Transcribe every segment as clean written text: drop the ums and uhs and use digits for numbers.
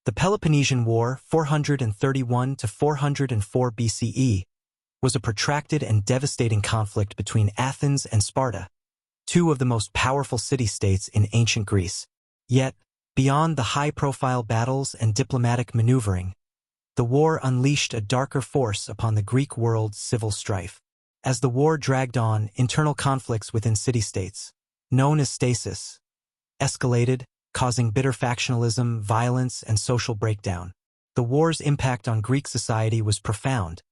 The Peloponnesian War, 431 to 404 BCE, was a protracted and devastating conflict between Athens and Sparta, two of the most powerful city-states in ancient Greece. Yet, beyond the high-profile battles and diplomatic maneuvering, the war unleashed a darker force upon the Greek world's civil strife. As the war dragged on, internal conflicts within city-states, known as stasis, escalated, causing bitter factionalism, violence, and social breakdown. The war's impact on Greek society was profound,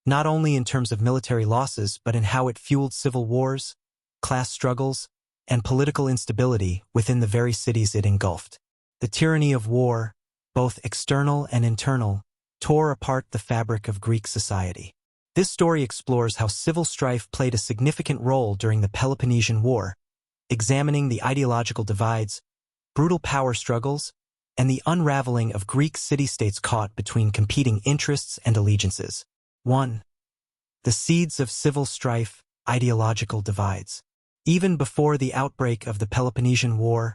not only in terms of military losses but in how it fueled civil wars, class struggles, and political instability within the very cities it engulfed. The tyranny of war, both external and internal, tore apart the fabric of Greek society. This story explores how civil strife played a significant role during the Peloponnesian War, examining the ideological divides, brutal power struggles, and the unraveling of Greek city-states caught between competing interests and allegiances. 1. The seeds of civil strife, ideological divides. Even before the outbreak of the Peloponnesian War,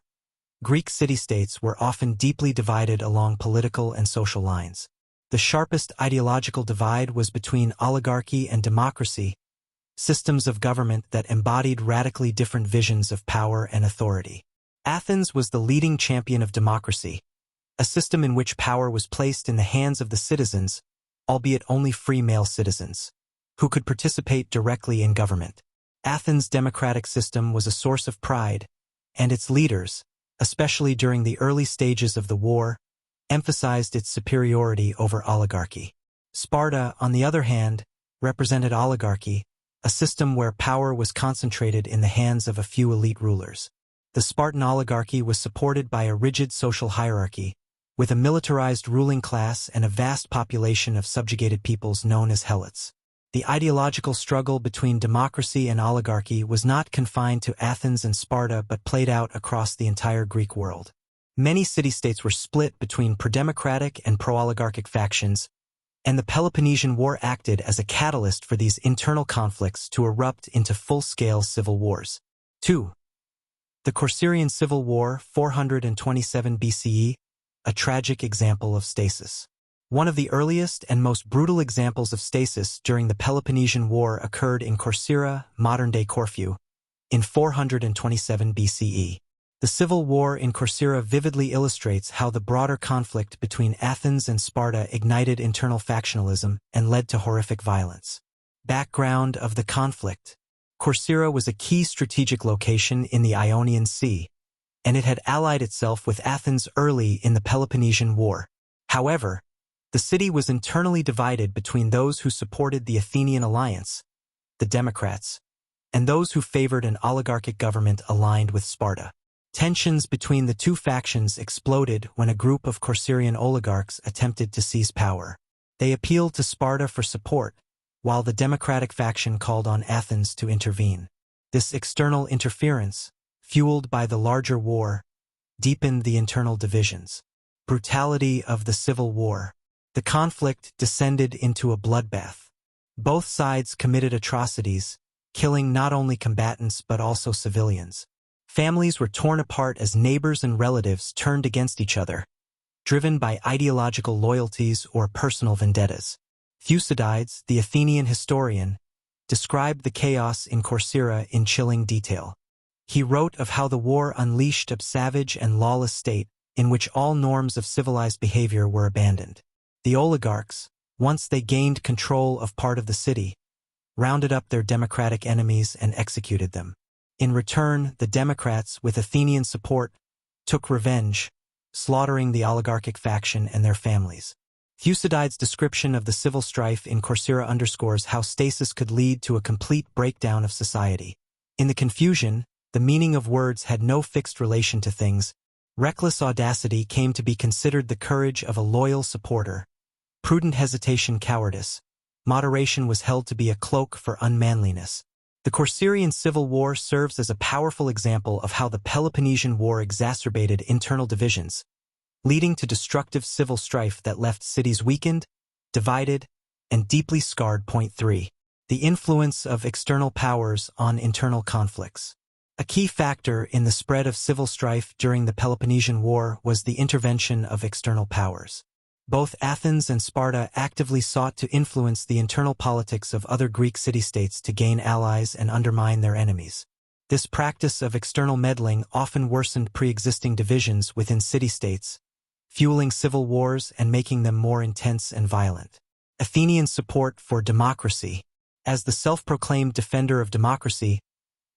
Greek city-states were often deeply divided along political and social lines. The sharpest ideological divide was between oligarchy and democracy, systems of government that embodied radically different visions of power and authority. Athens was the leading champion of democracy, a system in which power was placed in the hands of the citizens, albeit only free male citizens, who could participate directly in government. Athens' democratic system was a source of pride, and its leaders, especially during the early stages of the war, emphasized its superiority over oligarchy. Sparta, on the other hand, represented oligarchy, a system where power was concentrated in the hands of a few elite rulers. The Spartan oligarchy was supported by a rigid social hierarchy, with a militarized ruling class and a vast population of subjugated peoples known as helots. The ideological struggle between democracy and oligarchy was not confined to Athens and Sparta but played out across the entire Greek world. Many city-states were split between pro-democratic and pro-oligarchic factions, and the Peloponnesian War acted as a catalyst for these internal conflicts to erupt into full-scale civil wars. 2. The Corcyraean Civil War, 427 BCE, a tragic example of stasis. One of the earliest and most brutal examples of stasis during the Peloponnesian War occurred in Corcyra, modern-day Corfu, in 427 BCE. The civil war in Corcyra vividly illustrates how the broader conflict between Athens and Sparta ignited internal factionalism and led to horrific violence. Background of the conflict. Corcyra was a key strategic location in the Ionian Sea, and it had allied itself with Athens early in the Peloponnesian War. However, the city was internally divided between those who supported the Athenian alliance, the Democrats, and those who favored an oligarchic government aligned with Sparta. Tensions between the two factions exploded when a group of Corcyraean oligarchs attempted to seize power. They appealed to Sparta for support, while the democratic faction called on Athens to intervene. This external interference, fueled by the larger war, deepened the internal divisions. Brutality of the civil war. The conflict descended into a bloodbath. Both sides committed atrocities, killing not only combatants but also civilians. Families were torn apart as neighbors and relatives turned against each other, driven by ideological loyalties or personal vendettas. Thucydides, the Athenian historian, described the chaos in Corcyra in chilling detail. He wrote of how the war unleashed a savage and lawless state in which all norms of civilized behavior were abandoned. The oligarchs, once they gained control of part of the city, rounded up their democratic enemies and executed them. In return, the Democrats, with Athenian support, took revenge, slaughtering the oligarchic faction and their families. Thucydides' description of the civil strife in Corcyra underscores how stasis could lead to a complete breakdown of society. In the confusion, the meaning of words had no fixed relation to things. Reckless audacity came to be considered the courage of a loyal supporter. Prudent hesitation, cowardice. Moderation was held to be a cloak for unmanliness. The Corcyraean Civil War serves as a powerful example of how the Peloponnesian War exacerbated internal divisions, leading to destructive civil strife that left cities weakened, divided, and deeply scarred. 3. The influence of external powers on internal conflicts. A key factor in the spread of civil strife during the Peloponnesian War was the intervention of external powers. Both Athens and Sparta actively sought to influence the internal politics of other Greek city-states to gain allies and undermine their enemies. This practice of external meddling often worsened pre-existing divisions within city-states, fueling civil wars and making them more intense and violent. Athenian support for democracy. As the self-proclaimed defender of democracy,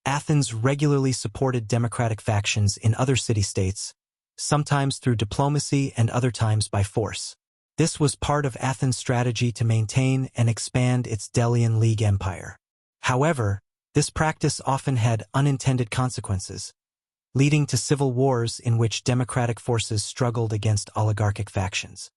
Athens regularly supported democratic factions in other city-states, sometimes through diplomacy and other times by force. This was part of Athens' strategy to maintain and expand its Delian League empire. However, this practice often had unintended consequences, leading to civil wars in which democratic forces struggled against oligarchic factions.